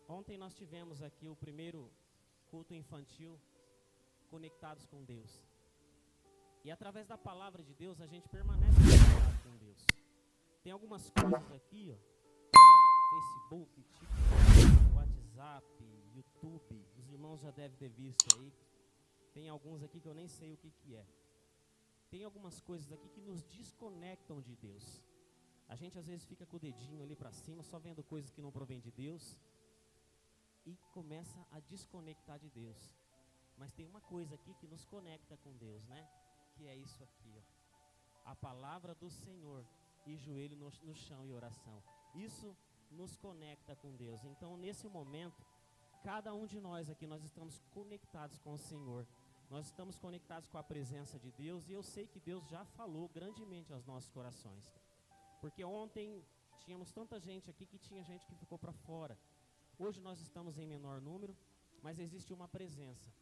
Ontem nós tivemos aqui o primeiro culto infantil, conectados com Deus. E através da palavra de Deus, a gente permanece conectado com Deus. Tem algumas coisas aqui, Facebook, TikTok, WhatsApp, YouTube. Os irmãos já devem ter visto aí. Tem alguns aqui que eu nem sei o que é. Tem algumas coisas aqui que nos desconectam de Deus. A gente às vezes fica com o dedinho ali para cima, só vendo coisas que não provém de Deus, e começa a desconectar de Deus. Mas tem uma coisa aqui que nos conecta com Deus, né? Que é isso aqui, a palavra do Senhor e joelho no chão e oração. Isso nos conecta com Deus. Então, nesse momento, cada um de nós aqui, nós estamos conectados com o Senhor. Nós estamos conectados com a presença de Deus, e eu sei que Deus já falou grandemente aos nossos corações. Porque ontem tínhamos tanta gente aqui que tinha gente que ficou para fora. Hoje nós estamos em menor número, mas existe uma presença.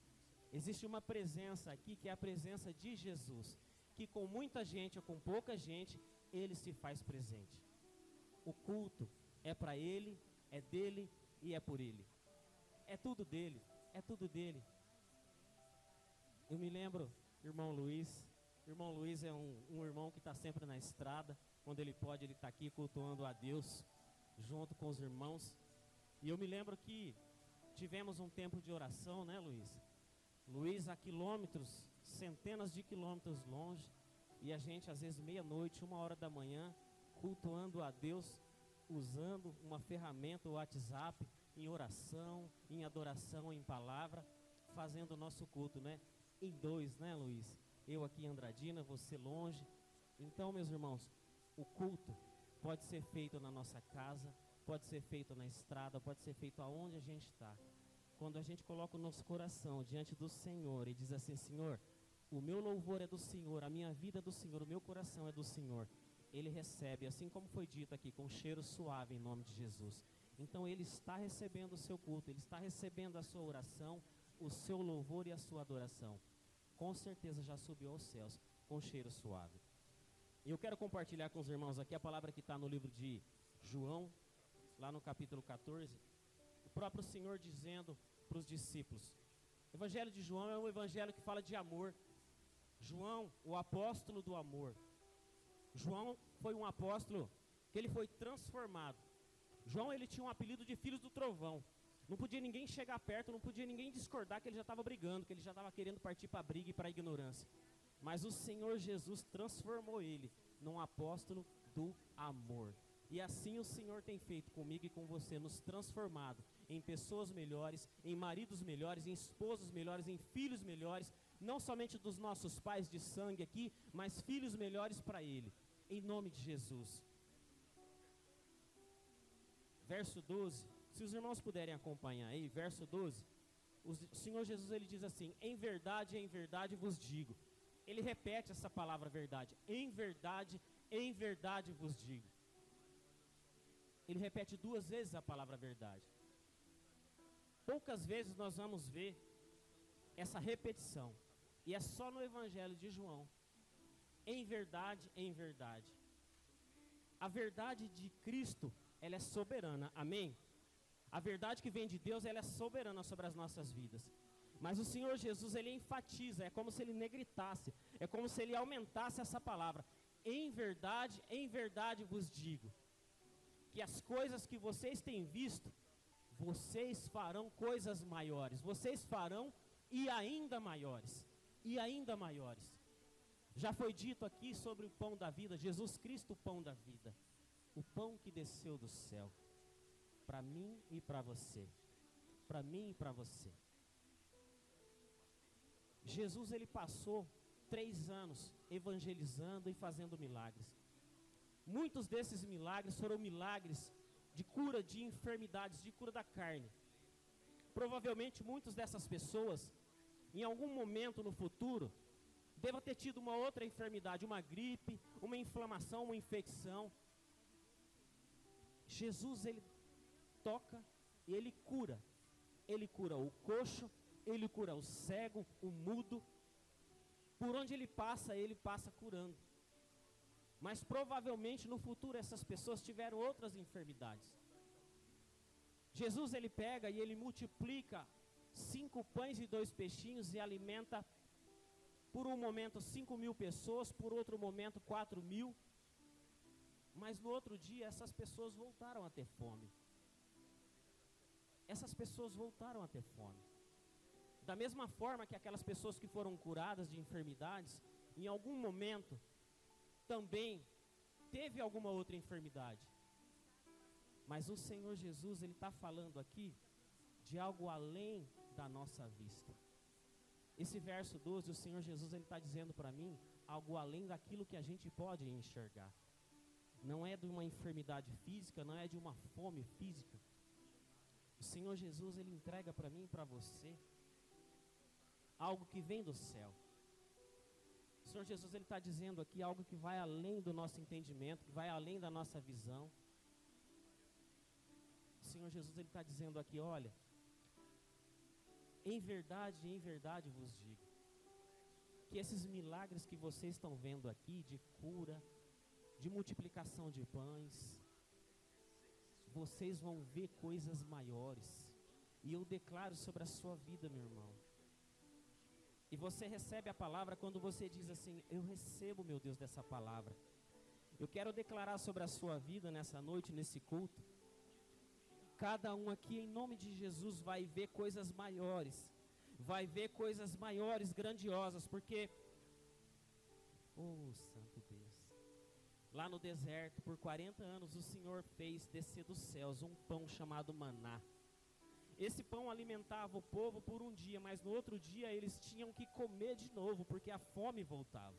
Existe uma presença aqui que é a presença de Jesus, que com muita gente ou com pouca gente, Ele se faz presente. O culto é para Ele, é dele e é por Ele. É tudo dele, é tudo dele. Eu me lembro, irmão Luiz é um irmão que está sempre na estrada. Quando ele pode, ele está aqui cultuando a Deus, junto com os irmãos. E eu me lembro que tivemos um tempo de oração, né, Luiz? Luiz a quilômetros, centenas de quilômetros longe, e a gente às vezes meia-noite, 1h da manhã, cultuando a Deus, usando uma ferramenta, o WhatsApp, em oração, em adoração, em palavra, fazendo o nosso culto, né? Em dois, né, Luiz? Eu aqui em Andradina, você longe. Então, meus irmãos, o culto pode ser feito na nossa casa, pode ser feito na estrada, pode ser feito aonde a gente está. Quando a gente coloca o nosso coração diante do Senhor e diz assim: Senhor, o meu louvor é do Senhor, a minha vida é do Senhor, o meu coração é do Senhor, Ele recebe, assim como foi dito aqui, com cheiro suave em nome de Jesus. Então Ele está recebendo o seu culto, Ele está recebendo a sua oração, o seu louvor e a sua adoração. Com certeza já subiu aos céus com cheiro suave. E eu quero compartilhar com os irmãos aqui a palavra que está no livro de João, lá no capítulo 14, o próprio Senhor dizendo para os discípulos. O Evangelho de João é um evangelho que fala de amor. João, o apóstolo do amor. João foi um apóstolo que ele foi transformado. João, ele tinha um apelido de filhos do trovão. Não podia ninguém chegar perto, não podia ninguém discordar que ele já estava brigando, que ele já estava querendo partir para a briga e para a ignorância. Mas o Senhor Jesus transformou ele num apóstolo do amor. E assim o Senhor tem feito comigo e com você, nos transformado em pessoas melhores, em maridos melhores, em esposos melhores, em filhos melhores, não somente dos nossos pais de sangue aqui, mas filhos melhores para Ele, em nome de Jesus. Verso 12, se os irmãos puderem acompanhar aí, verso 12, o Senhor Jesus, ele diz assim: em verdade vos digo. Ele repete essa palavra verdade, em verdade vos digo. Ele repete 2 vezes a palavra verdade. Poucas vezes nós vamos ver essa repetição, e é só no Evangelho de João. Em verdade, em verdade. A verdade de Cristo, ela é soberana, amém? A verdade que vem de Deus, ela é soberana sobre as nossas vidas. Mas o Senhor Jesus, ele enfatiza, é como se ele negritasse, é como se ele aumentasse essa palavra. Em verdade vos digo, que as coisas que vocês têm visto, vocês farão coisas maiores, vocês farão e ainda maiores, e ainda maiores. Já foi dito aqui sobre o pão da vida, Jesus Cristo, o pão da vida, o pão que desceu do céu, para mim e para você, para mim e para você. Jesus, ele passou 3 anos evangelizando e fazendo milagres. Muitos desses milagres foram milagres de cura de enfermidades, de cura da carne. Provavelmente muitas dessas pessoas, em algum momento no futuro, devam ter tido uma outra enfermidade, uma gripe, uma inflamação, uma infecção. Jesus, ele toca e ele cura. Ele cura o coxo, ele cura o cego, o mudo. Por onde ele passa curando. Mas provavelmente no futuro essas pessoas tiveram outras enfermidades. Jesus, ele pega e ele multiplica 5 pães e 2 peixinhos e alimenta, por um momento, 5.000 pessoas, por outro momento, 4.000. Mas no outro dia, essas pessoas voltaram a ter fome. Essas pessoas voltaram a ter fome. Da mesma forma que aquelas pessoas que foram curadas de enfermidades, em algum momento, também teve alguma outra enfermidade. Mas o Senhor Jesus, ele está falando aqui de algo além da nossa vista. Esse verso 12, o Senhor Jesus, ele está dizendo para mim algo além daquilo que a gente pode enxergar. Não é de uma enfermidade física, não é de uma fome física. O Senhor Jesus, ele entrega para mim e para você algo que vem do céu. O Senhor Jesus, ele está dizendo aqui algo que vai além do nosso entendimento, que vai além da nossa visão. O Senhor Jesus, ele está dizendo aqui, olha, em verdade vos digo, que esses milagres que vocês estão vendo aqui, de cura, de multiplicação de pães, vocês vão ver coisas maiores. E eu declaro sobre a sua vida, meu irmão. E você recebe a palavra quando você diz assim, eu recebo, meu Deus, dessa palavra. Eu quero declarar sobre a sua vida nessa noite, nesse culto. Cada um aqui, em nome de Jesus, vai ver coisas maiores. Vai ver coisas maiores, grandiosas, porque, oh, santo Deus, lá no deserto, por 40 anos, o Senhor fez descer dos céus um pão chamado maná. Esse pão alimentava o povo por um dia, mas no outro dia eles tinham que comer de novo, porque a fome voltava.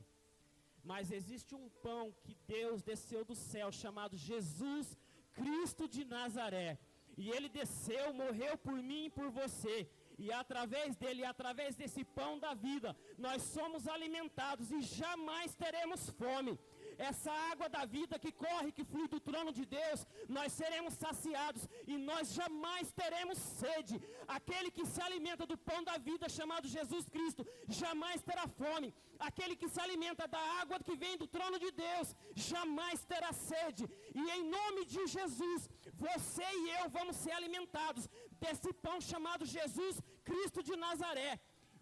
Mas existe um pão que Deus desceu do céu, chamado Jesus Cristo de Nazaré. E ele desceu, morreu por mim e por você. E através dele, através desse pão da vida, nós somos alimentados e jamais teremos fome. Essa água da vida que corre, que flui do trono de Deus, nós seremos saciados e nós jamais teremos sede. Aquele que se alimenta do pão da vida, chamado Jesus Cristo, jamais terá fome. Aquele que se alimenta da água que vem do trono de Deus, jamais terá sede. E em nome de Jesus, você e eu vamos ser alimentados desse pão chamado Jesus Cristo de Nazaré.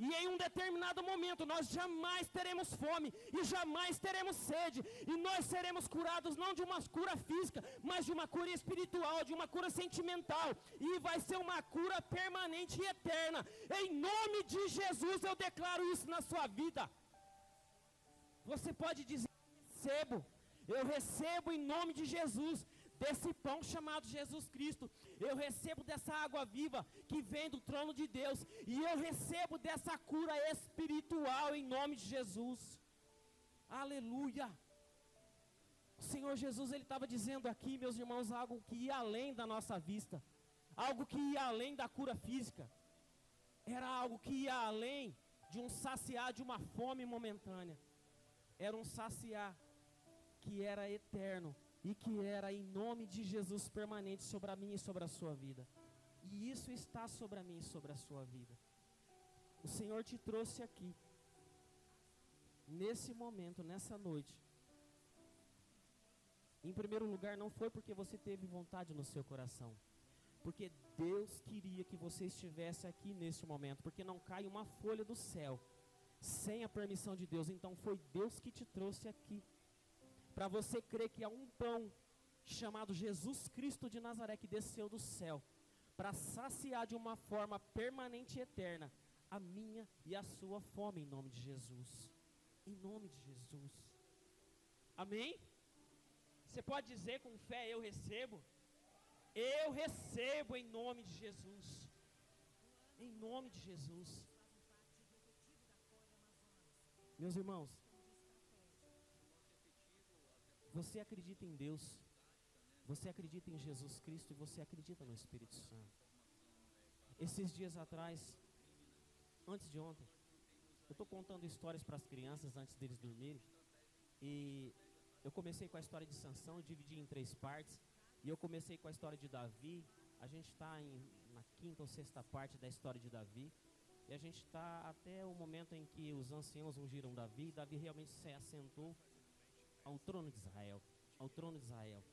E em um determinado momento nós jamais teremos fome e jamais teremos sede. E nós seremos curados não de uma cura física, mas de uma cura espiritual, de uma cura sentimental. E vai ser uma cura permanente e eterna. Em nome de Jesus eu declaro isso na sua vida. Você pode dizer, eu recebo em nome de Jesus. Desse pão chamado Jesus Cristo, eu recebo dessa água viva que vem do trono de Deus, e eu recebo dessa cura espiritual em nome de Jesus. Aleluia. O Senhor Jesus, ele estava dizendo aqui, meus irmãos, algo que ia além da nossa vista, algo que ia além da cura física, era algo que ia além de um saciar de uma fome momentânea, era um saciar que era eterno, e que era em nome de Jesus permanente sobre a minha e sobre a sua vida. E isso está sobre a minha e sobre a sua vida. O Senhor te trouxe aqui, nesse momento, nessa noite. Em primeiro lugar, não foi porque você teve vontade no seu coração, porque Deus queria que você estivesse aqui nesse momento, porque não cai uma folha do céu sem a permissão de Deus. Então foi Deus que te trouxe aqui, para você crer que há um pão chamado Jesus Cristo de Nazaré que desceu do céu para saciar de uma forma permanente e eterna a minha e a sua fome em nome de Jesus. Em nome de Jesus. Amém? Você pode dizer com fé, eu recebo? Eu recebo em nome de Jesus. Em nome de Jesus. Meus irmãos, você acredita em Deus, você acredita em Jesus Cristo e você acredita no Espírito Santo. Esses dias atrás, antes de ontem, eu estou contando histórias para as crianças antes deles dormirem. E eu comecei com a história de Sansão, eu dividi em 3 partes. E eu comecei com a história de Davi. A gente está na 5ª ou 6ª parte da história de Davi. E a gente está até o momento em que os anciãos ungiram Davi. Davi realmente se assentou ao trono de Israel, ao trono de Israel.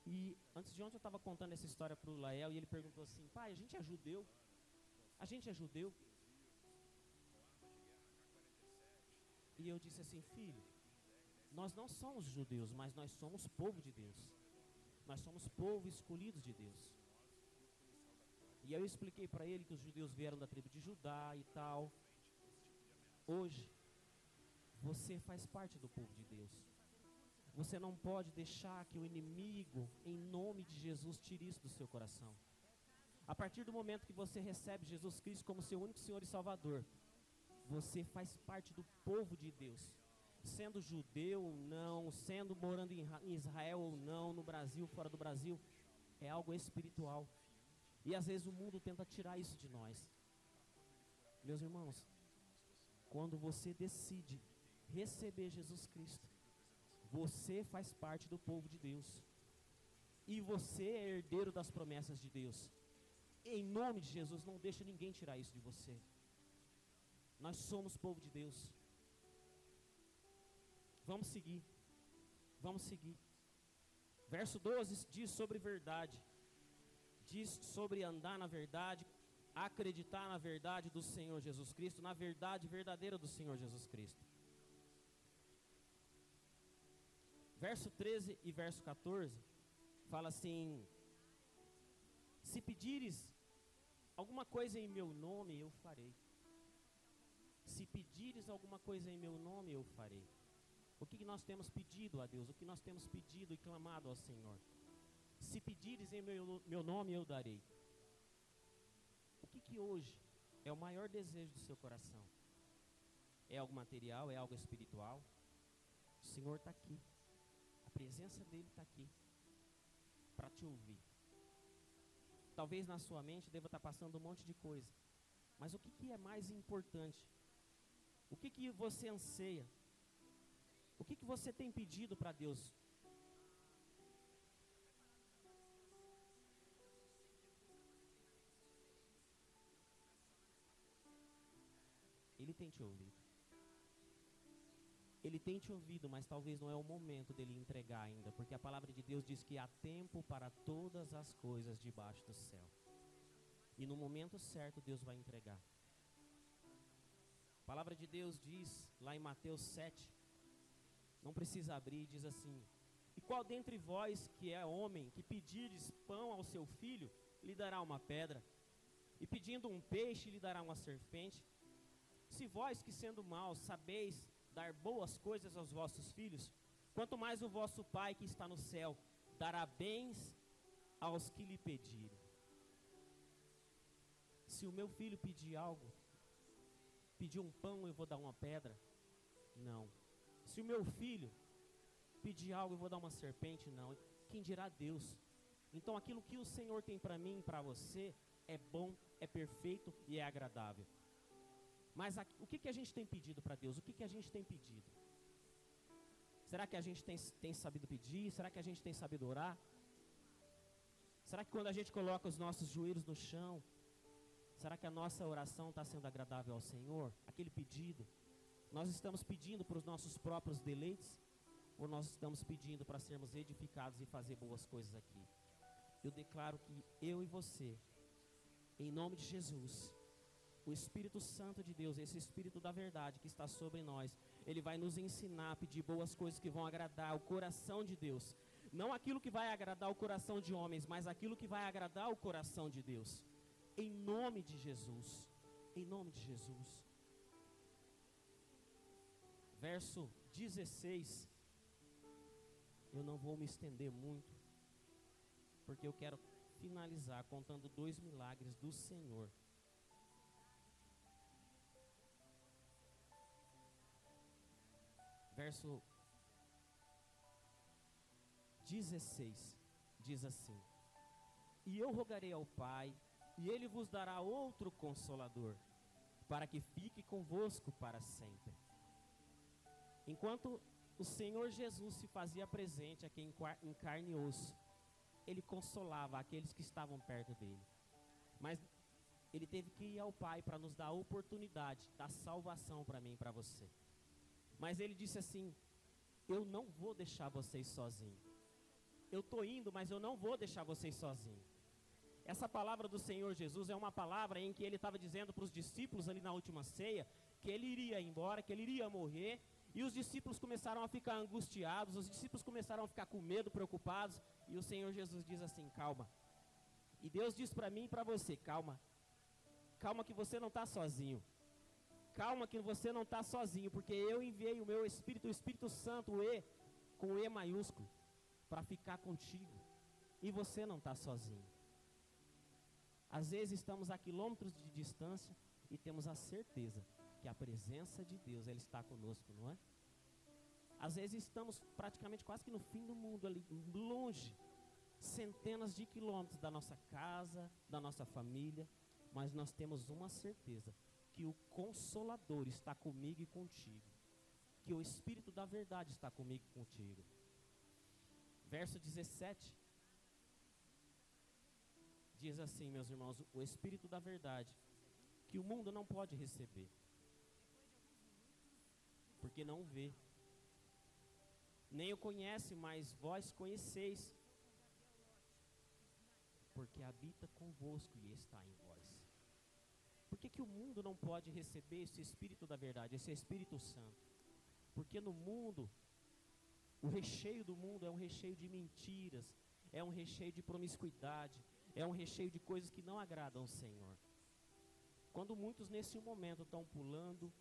E antes de ontem eu estava contando essa história para o Lael e ele perguntou assim: pai, a gente é judeu? A gente é judeu? E eu disse assim: filho, nós não somos judeus, mas nós somos povo de Deus. Nós somos povo escolhido de Deus. E eu expliquei para ele que os judeus vieram da tribo de Judá e tal. Hoje, você faz parte do povo de Deus. Você não pode deixar que o inimigo, em nome de Jesus, tire isso do seu coração. A partir do momento que você recebe Jesus Cristo como seu único Senhor e Salvador, você faz parte do povo de Deus. Sendo judeu ou não, sendo morando em Israel ou não, no Brasil, fora do Brasil, é algo espiritual. E às vezes o mundo tenta tirar isso de nós. Meus irmãos, quando você decide receber Jesus Cristo, você faz parte do povo de Deus. E você é herdeiro das promessas de Deus. Em nome de Jesus, não deixa ninguém tirar isso de você. Nós somos povo de Deus. Vamos seguir. Vamos seguir. Verso 12 diz sobre verdade. Diz sobre andar na verdade, acreditar na verdade do Senhor Jesus Cristo, na verdade verdadeira do Senhor Jesus Cristo. Verso 13 e verso 14 fala assim: se pedires alguma coisa em meu nome, eu farei. Se pedires alguma coisa em meu nome, eu farei. O que nós temos pedido a Deus? O que nós temos pedido e clamado ao Senhor? Se pedires em meu nome, eu darei. O que hoje é o maior desejo do seu coração? É algo material? É algo espiritual? O Senhor está aqui. A presença dEle está aqui para te ouvir. Talvez na sua mente deva estar passando um monte de coisa. Mas o que é mais importante? O que você anseia? O que você tem pedido para Deus? Ele tem te ouvido. Ele tem te ouvido, mas talvez não é o momento dele entregar ainda, porque a palavra de Deus diz que há tempo para todas as coisas debaixo do céu. E no momento certo Deus vai entregar. A palavra de Deus diz lá em Mateus 7, não precisa abrir, diz assim: e qual dentre vós que é homem, que pedires pão ao seu filho, lhe dará uma pedra? E pedindo um peixe, lhe dará uma serpente? Se vós que sendo maus sabeis dar boas coisas aos vossos filhos, quanto mais o vosso Pai que está no céu dará bens aos que lhe pedirem. Se o meu filho pedir algo, pedir um pão, eu vou dar uma pedra? Não. Se o meu filho pedir algo, eu vou dar uma serpente? Não. Quem dirá Deus? Então aquilo que o Senhor tem para mim e para você é bom, é perfeito e é agradável. Mas o que a gente tem pedido para Deus? O que a gente tem pedido? Será que a gente tem sabido pedir? Será que a gente tem sabido orar? Será que quando a gente coloca os nossos joelhos no chão, será que a nossa oração está sendo agradável ao Senhor? Aquele pedido, nós estamos pedindo para os nossos próprios deleites? Ou nós estamos pedindo para sermos edificados e fazer boas coisas aqui? Eu declaro que eu e você, em nome de Jesus, o Espírito Santo de Deus, esse Espírito da verdade que está sobre nós, ele vai nos ensinar a pedir boas coisas que vão agradar o coração de Deus. Não aquilo que vai agradar o coração de homens, mas aquilo que vai agradar o coração de Deus. Em nome de Jesus. Em nome de Jesus. Verso 16. Eu não vou me estender muito, porque eu quero finalizar contando 2 milagres do Senhor. Verso 16 diz assim: e eu rogarei ao Pai, e Ele vos dará outro Consolador, para que fique convosco para sempre. Enquanto o Senhor Jesus se fazia presente aqui em carne e osso, Ele consolava aqueles que estavam perto dEle. Mas Ele teve que ir ao Pai para nos dar a oportunidade da salvação para mim e para você. Mas Ele disse assim: eu não vou deixar vocês sozinhos. eu estou indo, mas eu não vou deixar vocês sozinhos. Essa palavra do Senhor Jesus é uma palavra em que ele estava dizendo para os discípulos ali na última ceia, que ele iria embora, que ele iria morrer, e os discípulos começaram a ficar angustiados, os discípulos começaram a ficar com medo, preocupados, e o Senhor Jesus diz assim, calma. E Deus diz para mim e para você, calma. Calma que você não está sozinho. Calma que você não está sozinho, porque eu enviei o meu Espírito, o Espírito Santo, o E, com o E maiúsculo, para ficar contigo. E você não está sozinho. Às vezes estamos a quilômetros de distância e temos a certeza que a presença de Deus, Ele está conosco, não é? Às vezes estamos praticamente quase que no fim do mundo, ali longe, centenas de quilômetros da nossa casa, da nossa família, mas nós temos uma certeza, que o Consolador está comigo e contigo, que o Espírito da verdade está comigo e contigo. Verso 17, diz assim, meus irmãos, o Espírito da verdade, que o mundo não pode receber, porque não vê, nem o conhece, mas vós conheceis, porque habita convosco e está em vós. Por que o mundo não pode receber esse Espírito da verdade, esse Espírito Santo? Porque no mundo, o recheio do mundo é um recheio de mentiras, é um recheio de promiscuidade, é um recheio de coisas que não agradam ao Senhor. Quando muitos nesse momento estão pulando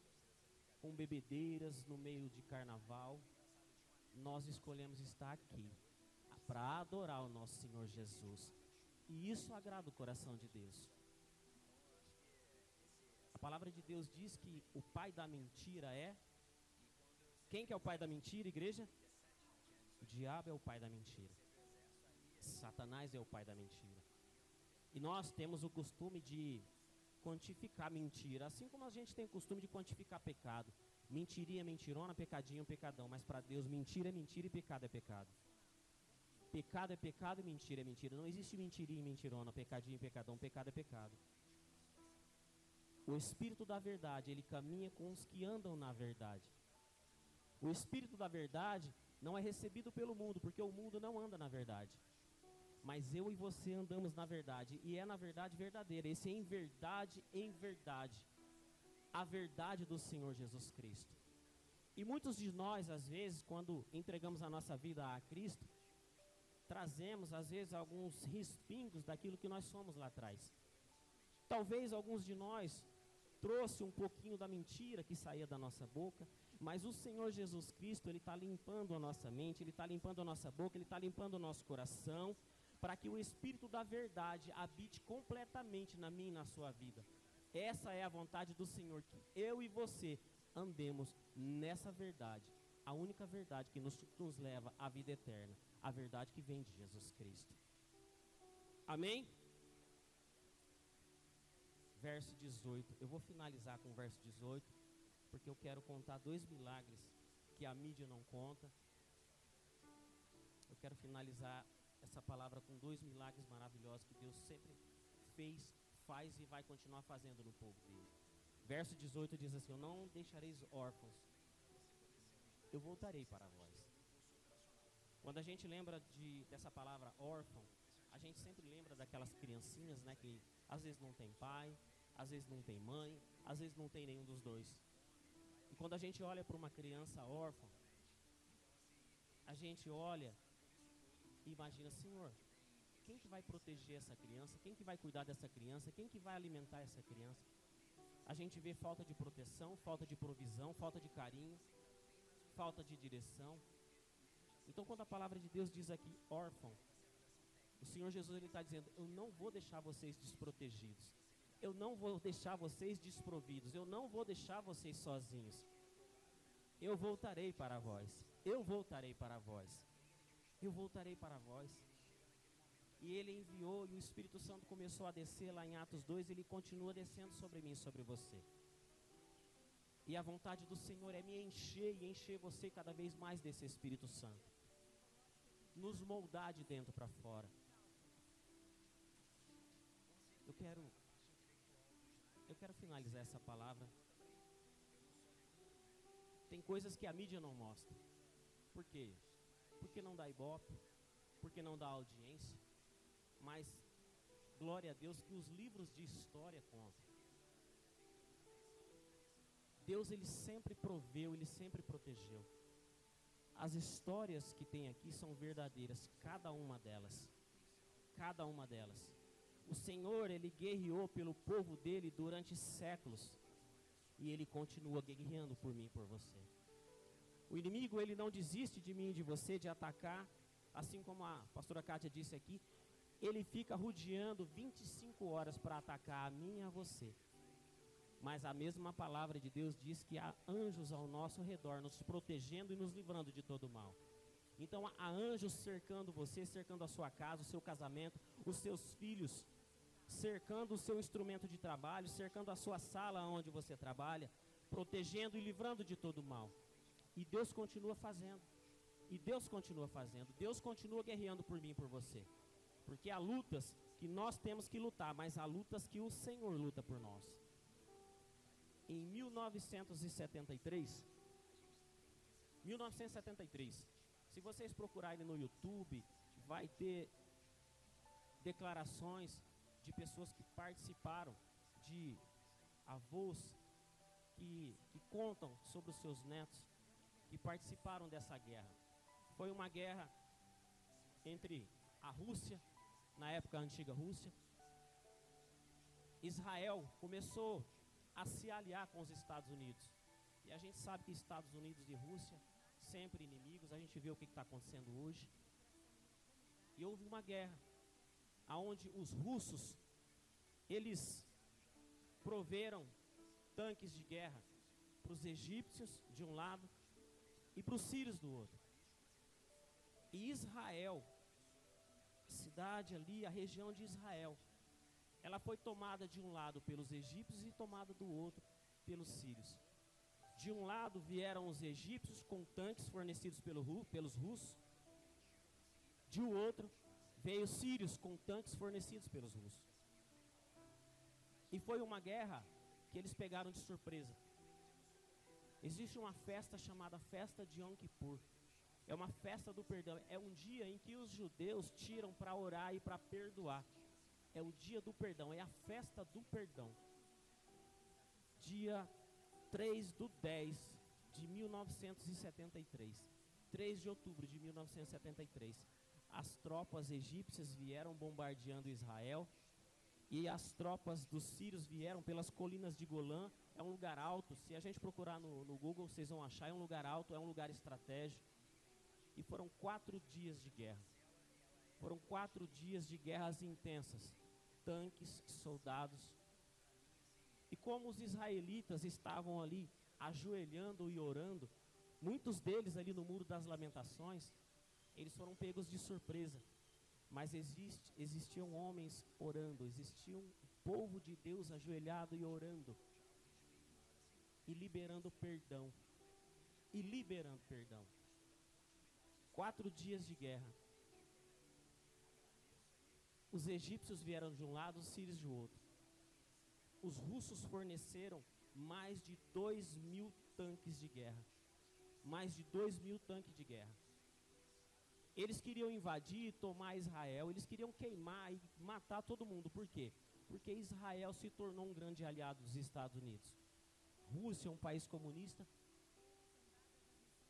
com bebedeiras no meio de carnaval, nós escolhemos estar aqui para adorar o nosso Senhor Jesus. E isso agrada o coração de Deus. A palavra de Deus diz que o pai da mentira é... Quem que é o pai da mentira, igreja? O diabo é o pai da mentira. Satanás é o pai da mentira. E nós temos o costume de quantificar mentira, assim como a gente tem o costume de quantificar pecado. Mentirinha, mentirona, pecadinho, pecadão. Mas para Deus, mentira é mentira e pecado é pecado. Pecado é pecado e mentira é mentira. Não existe mentirinha e mentirona, pecadinho e pecadão. Pecado é pecado. O Espírito da verdade, ele caminha com os que andam na verdade. O Espírito da verdade não é recebido pelo mundo, porque o mundo não anda na verdade. Mas eu e você andamos na verdade, e é na verdade verdadeira. Esse em verdade, a verdade do Senhor Jesus Cristo. E muitos de nós, às vezes, quando entregamos a nossa vida a Cristo, trazemos, às vezes, alguns respingos daquilo que nós somos lá atrás. Talvez alguns de nós trouxe um pouquinho da mentira que saía da nossa boca, mas o Senhor Jesus Cristo, Ele está limpando a nossa mente, Ele está limpando a nossa boca, Ele está limpando o nosso coração, para que o Espírito da verdade habite completamente na minha e na sua vida. Essa é a vontade do Senhor, que eu e você andemos nessa verdade, a única verdade que nos leva à vida eterna, a verdade que vem de Jesus Cristo. Amém? Verso 18, eu vou finalizar com o verso 18, porque eu quero contar 2 milagres que a mídia não conta. Eu quero finalizar essa palavra com 2 milagres maravilhosos que Deus sempre fez, faz e vai continuar fazendo no povo dele. Verso 18 diz assim, eu não deixareis órfãos, eu voltarei para vós. Quando a gente lembra dessa palavra órfão, a gente sempre lembra daquelas criancinhas, né, que às vezes não tem pai, às vezes não tem mãe, às vezes não tem nenhum dos dois. E quando a gente olha para uma criança órfã, a gente olha e imagina, Senhor, quem que vai proteger essa criança? Quem que vai cuidar dessa criança? Quem que vai alimentar essa criança? A gente vê falta de proteção, falta de provisão, falta de carinho, falta de direção. Então, quando a palavra de Deus diz aqui, órfão, o Senhor Jesus, Ele está dizendo, eu não vou deixar vocês desprotegidos. Eu não vou deixar vocês desprovidos. Eu não vou deixar vocês sozinhos. Eu voltarei para vós. Eu voltarei para vós. Eu voltarei para vós. E Ele enviou, e o Espírito Santo começou a descer lá em Atos 2, Ele continua descendo sobre mim e sobre você. E a vontade do Senhor é me encher e encher você cada vez mais desse Espírito Santo. Nos moldar de dentro para fora. Eu quero finalizar essa palavra. Tem coisas que a mídia não mostra. Por quê? Porque não dá ibope, porque não dá audiência, mas glória a Deus que os livros de história contam. Deus, ele sempre proveu, ele sempre protegeu. As histórias que tem aqui são verdadeiras, cada uma delas. Cada uma delas. O Senhor, ele guerreou pelo povo dele durante séculos. E ele continua guerreando por mim e por você. O inimigo, ele não desiste de mim e de você, de atacar. Assim como a pastora Kátia disse aqui, ele fica rodeando 25 horas para atacar a mim e a você. Mas a mesma palavra de Deus diz que há anjos ao nosso redor, nos protegendo e nos livrando de todo mal. Então há anjos cercando você, cercando a sua casa, o seu casamento, os seus filhos, cercando o seu instrumento de trabalho, cercando a sua sala onde você trabalha, protegendo e livrando de todo mal. E Deus continua fazendo. E Deus continua fazendo. Deus continua guerreando por mim e por você. Porque há lutas que nós temos que lutar, mas há lutas que o Senhor luta por nós. Em 1973, se vocês procurarem no YouTube, vai ter declarações de pessoas que participaram, de avós que contam sobre os seus netos, que participaram dessa guerra. Foi uma guerra entre a Rússia, na época a antiga Rússia. Israel começou a se aliar com os Estados Unidos. E a gente sabe que Estados Unidos e Rússia, sempre inimigos, a gente vê o que está acontecendo hoje. E houve uma guerra, onde os russos, eles proveram tanques de guerra para os egípcios de um lado e para os sírios do outro. E Israel, cidade ali, a região de Israel, ela foi tomada de um lado pelos egípcios e tomada do outro pelos sírios. De um lado vieram os egípcios com tanques fornecidos pelos russos. De outro veio os sírios com tanques fornecidos pelos russos. E foi uma guerra que eles pegaram de surpresa. Existe uma festa chamada Festa de Yom Kippur. É uma festa do perdão. É um dia em que os judeus tiram para orar e para perdoar. É o dia do perdão, é a festa do perdão. Dia 3/10 de 1973. 3 de outubro de 1973. As tropas egípcias vieram bombardeando Israel. E as tropas dos sírios vieram pelas colinas de Golã. É um lugar alto. Se a gente procurar no Google, vocês vão achar. É um lugar alto, é um lugar estratégico. E foram 4 dias de guerra. Foram 4 dias de guerras intensas. Tanques, soldados. E como os israelitas estavam ali ajoelhando e orando, muitos deles ali no Muro das Lamentações, eles foram pegos de surpresa. Mas existiam homens orando, existia um povo de Deus ajoelhado e orando. E liberando perdão. 4 dias de guerra. Os egípcios vieram de um lado, os sírios de outro. Os russos forneceram mais de 2.000 tanques de guerra. Mais de 2.000 tanques de guerra. Eles queriam invadir, tomar Israel, eles queriam queimar e matar todo mundo. Por quê? Porque Israel se tornou um grande aliado dos Estados Unidos. Rússia é um país comunista.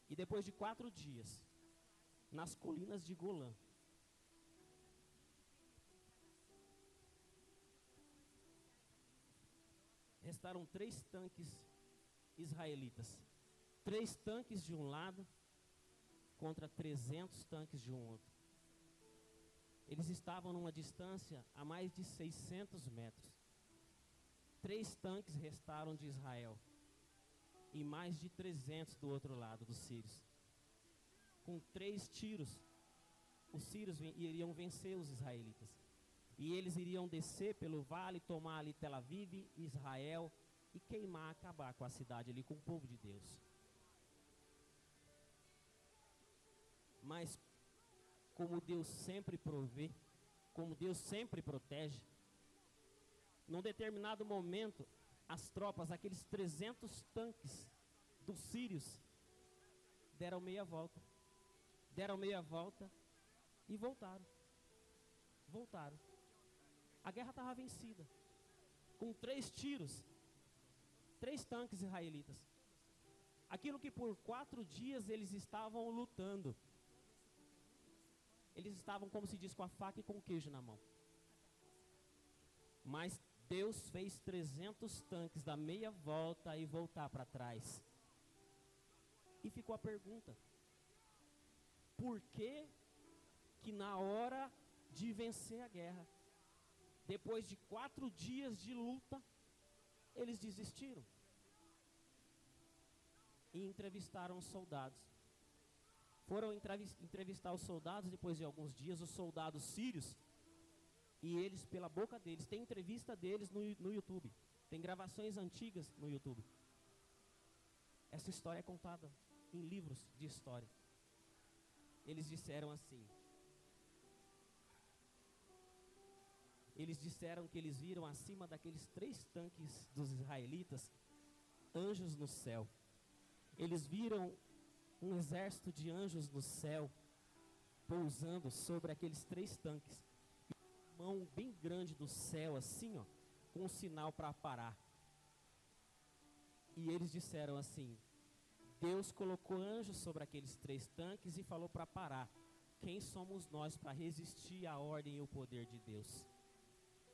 E depois de 4 dias, nas colinas de Golã, restaram 3 tanques israelitas. 3 tanques de um lado contra 300 tanques de um outro. Eles estavam numa distância a mais de 600 metros. 3 tanques restaram de Israel e mais de 300 do outro lado dos sírios. Com 3 tiros, os sírios iriam vencer os israelitas. E eles iriam descer pelo vale, tomar ali Tel Aviv, Israel, e queimar, acabar com a cidade ali, com o povo de Deus. Mas, como Deus sempre provê, como Deus sempre protege, num determinado momento, as tropas, aqueles 300 tanques dos sírios, deram meia volta E voltaram. A guerra estava vencida. Com 3 tiros, 3 tanques israelitas. Aquilo que por 4 dias eles estavam lutando. Eles estavam, como se diz, com a faca e com o queijo na mão. Mas Deus fez 300 tanques dar meia volta e voltar para trás. E ficou a pergunta: por que na hora de vencer a guerra, depois de 4 dias de luta, eles desistiram? E entrevistaram os soldados. Foram entrevistar os soldados depois de alguns dias, os soldados sírios, e eles, pela boca deles, tem entrevista deles no YouTube, tem gravações antigas no YouTube. Essa história é contada em livros de história. Eles disseram assim, eles disseram que eles viram acima daqueles 3 tanques dos israelitas, anjos no céu. Eles viram um exército de anjos no céu, pousando sobre aqueles 3 tanques. E uma mão bem grande do céu, assim, ó, com um sinal para parar. E eles disseram assim, Deus colocou anjos sobre aqueles 3 tanques e falou para parar. Quem somos nós para resistir à ordem e o poder de Deus?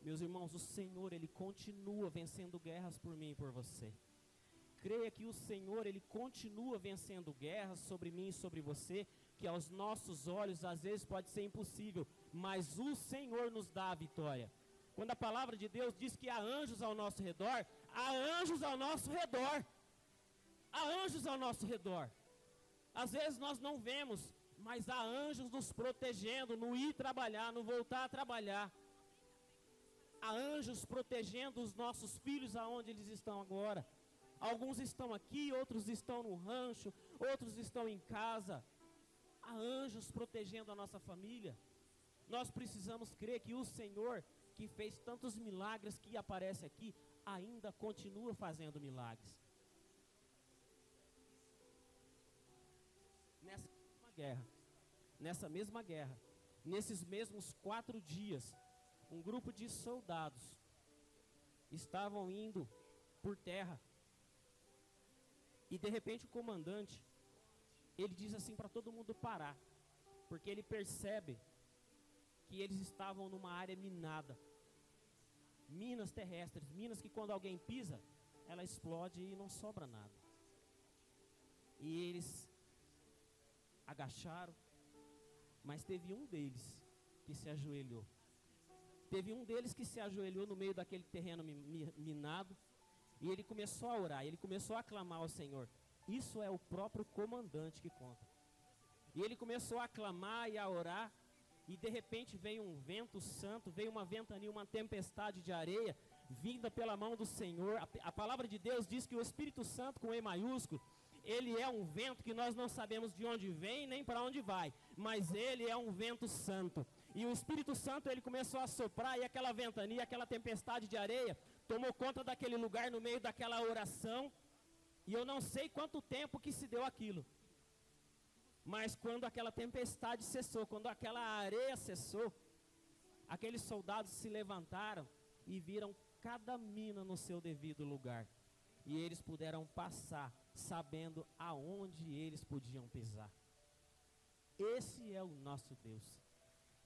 Meus irmãos, o Senhor, Ele continua vencendo guerras por mim e por você. Creia que o Senhor, Ele continua vencendo guerras sobre mim e sobre você, que aos nossos olhos às vezes pode ser impossível, mas o Senhor nos dá a vitória. Quando a palavra de Deus diz que há anjos ao nosso redor, há anjos ao nosso redor. Há anjos ao nosso redor. Às vezes nós não vemos, mas há anjos nos protegendo, no ir trabalhar, no voltar a trabalhar. Há anjos protegendo os nossos filhos aonde eles estão agora. Alguns estão aqui, outros estão no rancho, outros estão em casa. Há anjos protegendo a nossa família. Nós precisamos crer que o Senhor, que fez tantos milagres que aparece aqui, ainda continua fazendo milagres. Nessa mesma guerra, nesses mesmos 4 dias, um grupo de soldados estavam indo por terra. E de repente o comandante, ele diz assim para todo mundo parar, porque ele percebe que eles estavam numa área minada. Minas terrestres, minas que quando alguém pisa, ela explode e não sobra nada. E eles agacharam, mas teve um deles que se ajoelhou. Teve um deles que se ajoelhou no meio daquele terreno minado, e ele começou a orar, ele começou a clamar ao Senhor. Isso é o próprio comandante que conta. E ele começou a clamar e a orar, e de repente veio um vento santo, veio uma ventania, uma tempestade de areia, vinda pela mão do Senhor. A palavra de Deus diz que o Espírito Santo, com E maiúsculo, ele é um vento que nós não sabemos de onde vem nem para onde vai, mas ele é um vento santo. E o Espírito Santo, ele começou a soprar, e aquela ventania, aquela tempestade de areia, tomou conta daquele lugar no meio daquela oração. E eu não sei quanto tempo que se deu aquilo. Mas quando aquela tempestade cessou, quando aquela areia cessou, aqueles soldados se levantaram e viram cada mina no seu devido lugar. E eles puderam passar, sabendo aonde eles podiam pisar. Esse é o nosso Deus.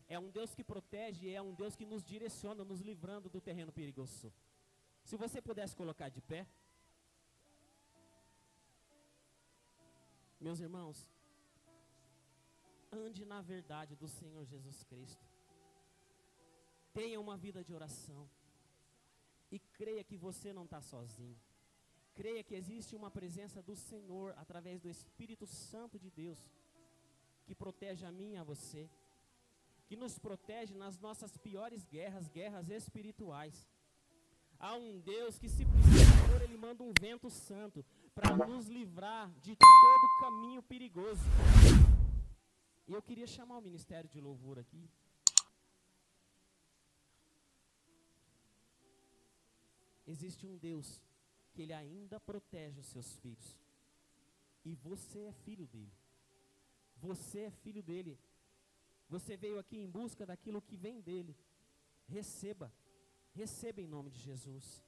É um Deus que protege, é um Deus que nos direciona, nos livrando do terreno perigoso. Se você pudesse colocar de pé. Meus irmãos, ande na verdade do Senhor Jesus Cristo. Tenha uma vida de oração. E creia que você não está sozinho. Creia que existe uma presença do Senhor através do Espírito Santo de Deus, que protege a mim e a você, que nos protege nas nossas piores guerras, guerras espirituais. Há um Deus que, se precisar, Ele manda um vento santo para nos livrar de todo caminho perigoso. E eu queria chamar o ministério de louvor aqui. Existe um Deus que Ele ainda protege os seus filhos. E você é filho dele. Você é filho dele. Você veio aqui em busca daquilo que vem dele. Receba. Receba em nome de Jesus.